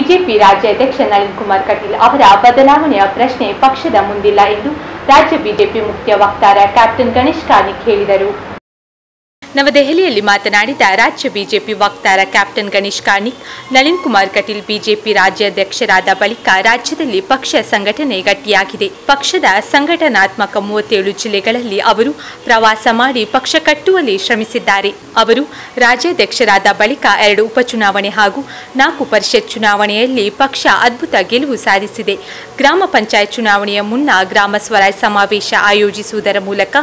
BJP ರಾಜ್ಯಾಧ್ಯಕ್ಷ ನಳಿನ್ ಕುಮಾರ್ ಕಟೀಲ್ ಅವರ ಬದಲಾವಣೆಯ ಪ್ರಶ್ನೆ ಪಕ್ಷದ ಮುಂದಿಲ್ಲ ಎಂದು ರಾಜ್ಯ ಬಿಜೆಪಿ ಮುಖ್ಯ ವಕ್ತಾರ ಕ್ಯಾಪ್ಟನ್ ಗಣೇಶ್ ಕಾರ್ಣಿಕ್ ಹೇಳಿದರು. ನವದೆಹಲಿಯಲ್ಲಿ ಮಾತನಾಡಿದ ರಾಜ್ಯ ಬಿಜೆಪಿ ವಕ್ತಾರ ಕ್ಯಾಪ್ಟನ್ ಗಣೇಶ್ ಕಾರ್ಣಿಕ್, ನಳಿನ್ ಕುಮಾರ್ ಕಟೀಲ್ ಬಿಜೆಪಿ ರಾಜ್ಯಾಧ್ಯಕ್ಷರಾದ ಬಳಿಕ ರಾಜ್ಯದಲ್ಲಿ ಪಕ್ಷ ಸಂಘಟನೆ ಗಟ್ಟಿಯಾಗಿದೆ. ಪಕ್ಷದ ಸಂಘಟನಾತ್ಮಕ 37 ಜಿಲ್ಲೆಗಳಲ್ಲಿ ಅವರು ಪ್ರವಾಸ ಮಾಡಿ ಪಕ್ಷ ಕಟ್ಟುವಲ್ಲಿ ಶ್ರಮಿಸಿದ್ದಾರೆ. ಅವರು ರಾಜ್ಯಾಧ್ಯಕ್ಷರಾದ ಬಳಿಕ 2 ಉಪಚುನಾವಣೆ ಹಾಗೂ 4 ಪರಿಷತ್ ಚುನಾವಣೆಯಲ್ಲಿ ಪಕ್ಷ ಅದ್ಭುತ ಗೆಲುವು ಸಾಧಿಸಿದೆ. ಗ್ರಾಮ ಪಂಚಾಯತ್ ಚುನಾವಣೆಯ ಮುನ್ನ ಗ್ರಾಮ ಸ್ವರಾಜ್ ಸಮಾವೇಶ ಆಯೋಜಿಸುವುದರ ಮೂಲಕ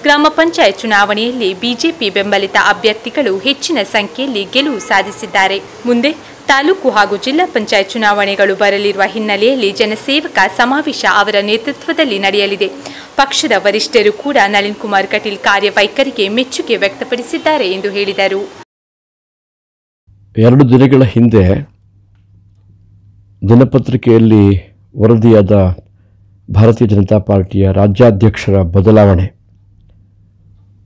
ಗ್ರಾಮ ಪಂಚಾಯತ್ ಚುನಾವಣೆಯಲ್ಲಿ ಬಿಜೆಪಿ ಬೆಂಬಲಿತ ಅಭ್ಯರ್ಥಿಗಳು ಹೆಚ್ಚಿನ ಸಂಖ್ಯೆಯಲ್ಲಿ ಗೆಲುವು ಸಾಧಿಸಿದ್ದಾರೆ. ಮುಂದೆ ತಾಲೂಕು ಹಾಗೂ ಜಿಲ್ಲಾ ಪಂಚಾಯತ್ ಚುನಾವಣೆಗಳು ಬರಲಿರುವ ಹಿನ್ನೆಲೆಯಲ್ಲಿ ಜನಸೇವಕ ಸಮಾವೇಶ ಅವರ ನೇತೃತ್ವದಲ್ಲಿ ನಡೆಯಲಿದೆ. ಪಕ್ಷದ ವರಿಷ್ಠರು ಕೂಡ ನಳಿನ್ ಕುಮಾರ್ ಕಟೀಲ್ ಕಾರ್ಯವೈಖರಿಗೆ ಮೆಚ್ಚುಗೆ ವ್ಯಕ್ತಪಡಿಸಿದ್ದಾರೆ ಎಂದು ಹೇಳಿದರು. 2 ದಿನಗಳ ಹಿಂದೆ ದಿನಪತ್ರಿಕೆಯಲ್ಲಿ ವರದಿಯಾದ ಭಾರತೀಯ ಜನತಾ ಪಾರ್ಟಿಯ ರಾಜ್ಯಾಧ್ಯಕ್ಷರ ಬದಲಾವಣೆ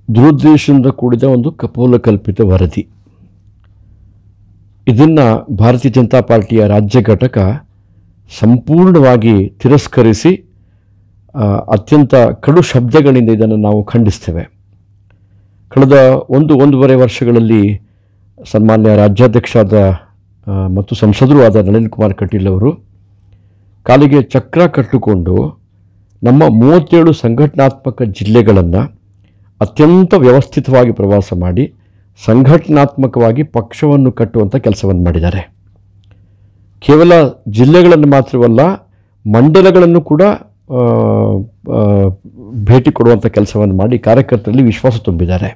ದುರುದ್ದೇಶದಿಂದ ಕೂಡಿದ ಒಂದು ಕಪೋಲಕಲ್ಪಿತ ವರದಿ. ಇದನ್ನು ಭಾರತೀಯ ಜನತಾ ಪಾರ್ಟಿಯ ರಾಜ್ಯ ಘಟಕ ಸಂಪೂರ್ಣವಾಗಿ ತಿರಸ್ಕರಿಸಿ ಅತ್ಯಂತ ಕಡು ಶಬ್ದಗಳಿಂದ ಇದನ್ನು ನಾವು ಖಂಡಿಸ್ತೇವೆ. ಕಳೆದ 1.5 ವರ್ಷಗಳಲ್ಲಿ ಸನ್ಮಾನ್ಯ ರಾಜ್ಯಾಧ್ಯಕ್ಷರಾದ ಮತ್ತು ಸಂಸದರೂ ಆದ ನಳಿನ್ ಕುಮಾರ್ ಕಟೀಲ್ ಅವರು ಕಾಲಿಗೆ ಚಕ್ರ ಕಟ್ಟಿಕೊಂಡು ನಮ್ಮ 37 ಸಂಘಟನಾತ್ಮಕ ಜಿಲ್ಲೆಗಳನ್ನು ಅತ್ಯಂತ ವ್ಯವಸ್ಥಿತವಾಗಿ ಪ್ರವಾಸ ಮಾಡಿ ಸಂಘಟನಾತ್ಮಕವಾಗಿ ಪಕ್ಷವನ್ನು ಕಟ್ಟುವಂಥ ಕೆಲಸವನ್ನು ಮಾಡಿದ್ದಾರೆ. ಕೇವಲ ಜಿಲ್ಲೆಗಳನ್ನು ಮಾತ್ರವಲ್ಲ, ಮಂಡಲಗಳನ್ನು ಕೂಡ ಭೇಟಿ ಕೊಡುವಂಥ ಕೆಲಸವನ್ನು ಮಾಡಿ ಕಾರ್ಯಕರ್ತರಲ್ಲಿ ವಿಶ್ವಾಸ ತುಂಬಿದ್ದಾರೆ.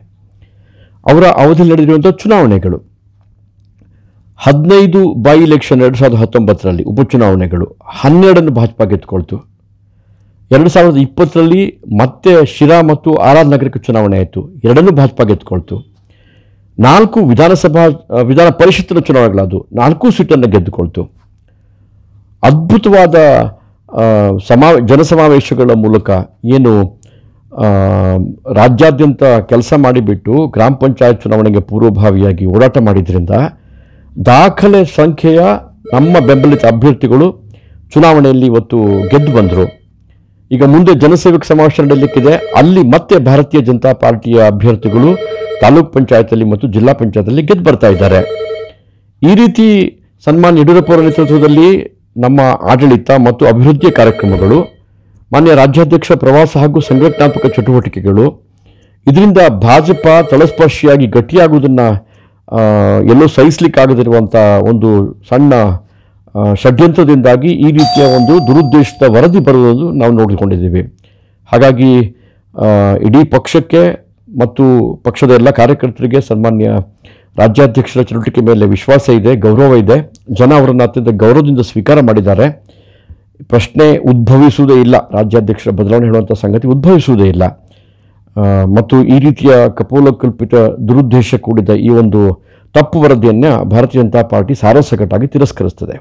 ಅವರ ಅವಧಿಯಲ್ಲಿ ನಡೆದಿರುವಂಥ ಚುನಾವಣೆಗಳು 15 ಬೈ ಎಲೆಕ್ಷನ್ 2019ರಲ್ಲಿ ಉಪಚುನಾವಣೆಗಳು 12 ಭಾಜಪಾ ಗೆದ್ದುಕೊಳ್ತು. 2020ರಲ್ಲಿ ಮತ್ತೆ ಶಿರಾ ಮತ್ತು ಆರ್ ನಗರಕ್ಕೆ ಚುನಾವಣೆ ಆಯಿತು, 2 ಭಾಜಪಾ ಗೆದ್ದುಕೊಳ್ತು. 4 ವಿಧಾನ ಪರಿಷತ್ತಿನ ಚುನಾವಣೆಗಳಾದವು, 4 ಸೀಟನ್ನು ಗೆದ್ದುಕೊಳ್ತು. ಅದ್ಭುತವಾದ ಜನಸಮಾವೇಶಗಳ ಮೂಲಕ ಏನು ರಾಜ್ಯಾದ್ಯಂತ ಕೆಲಸ ಮಾಡಿಬಿಟ್ಟು ಗ್ರಾಮ ಪಂಚಾಯತ್ ಚುನಾವಣೆಗೆ ಪೂರ್ವಭಾವಿಯಾಗಿ ಓಡಾಟ ಮಾಡಿದ್ರಿಂದ ದಾಖಲೆ ಸಂಖ್ಯೆಯ ನಮ್ಮ ಬೆಂಬಲಿತ ಅಭ್ಯರ್ಥಿಗಳು ಚುನಾವಣೆಯಲ್ಲಿ ಇವತ್ತು ಗೆದ್ದು ಬಂದರು. ಈಗ ಮುಂದೆ ಜನಸೇವಕ ಸಮಾವೇಶ ನಡೆಯಲಿಕ್ಕಿದೆ, ಅಲ್ಲಿ ಮತ್ತೆ ಭಾರತೀಯ ಜನತಾ ಪಾರ್ಟಿಯ ಅಭ್ಯರ್ಥಿಗಳು ತಾಲೂಕ್ ಪಂಚಾಯತಲ್ಲಿ ಮತ್ತು ಜಿಲ್ಲಾ ಪಂಚಾಯತಲ್ಲಿ ಗೆದ್ದು ಬರ್ತಾ ಇದ್ದಾರೆ. ಈ ರೀತಿ ಸನ್ಮಾನ್ಯ ಯಡಿಯೂರಪ್ಪ ಅವರ ನೇತೃತ್ವದಲ್ಲಿ ನಮ್ಮ ಆಡಳಿತ ಮತ್ತು ಅಭಿವೃದ್ಧಿಯ ಕಾರ್ಯಕ್ರಮಗಳು, ಮಾನ್ಯ ರಾಜ್ಯಾಧ್ಯಕ್ಷ ಪ್ರವಾಸ ಹಾಗೂ ಸಂಘಟನಾತ್ಮಕ ಚಟುವಟಿಕೆಗಳು, ಇದರಿಂದ ಭಾಜಪಾ ತಳಸ್ಪರ್ಶಿಯಾಗಿ ಗಟ್ಟಿಯಾಗುವುದನ್ನು ಎಲ್ಲೋ ಸಹಿಸಲಿಕ್ಕಾಗದಿರುವಂಥ ಒಂದು ಸಣ್ಣ ಷಡ್ಯಂತ್ರದಿಂದಾಗಿ ಈ ರೀತಿಯ ಒಂದು ದುರುದ್ದೇಶದ ವರದಿ ಬರುವುದು ನಾವು ನೋಡಿಕೊಂಡಿದ್ದೀವಿ. ಹಾಗಾಗಿ ಇಡೀ ಪಕ್ಷಕ್ಕೆ ಮತ್ತು ಪಕ್ಷದ ಎಲ್ಲ ಕಾರ್ಯಕರ್ತರಿಗೆ ಸನ್ಮಾನ್ಯ ರಾಜ್ಯಾಧ್ಯಕ್ಷರ ಚಟುವಟಿಕೆ ಮೇಲೆ ವಿಶ್ವಾಸ ಇದೆ, ಗೌರವ ಇದೆ. ಜನ ಅವರನ್ನು ಅತ್ಯಂತ ಗೌರವದಿಂದ ಸ್ವೀಕಾರ ಮಾಡಿದ್ದಾರೆ. ಪ್ರಶ್ನೆ ಉದ್ಭವಿಸುವುದೇ ಇಲ್ಲ, ರಾಜ್ಯಾಧ್ಯಕ್ಷರ ಬದಲಾವಣೆ ಹೇಳುವಂಥ ಸಂಗತಿ ಉದ್ಭವಿಸುವುದೇ ಇಲ್ಲ. ಮತ್ತು ಈ ರೀತಿಯ ಕಪೋಲಕಲ್ಪಿತ ದುರುದ್ದೇಶ ಕೂಡಿದ ಈ ಒಂದು ತಪ್ಪು ವರದಿಯನ್ನು ಭಾರತೀಯ ಜನತಾ ಪಾರ್ಟಿ ಸಾರಾಸಗಟಾಗಿ ತಿರಸ್ಕರಿಸುತ್ತದೆ.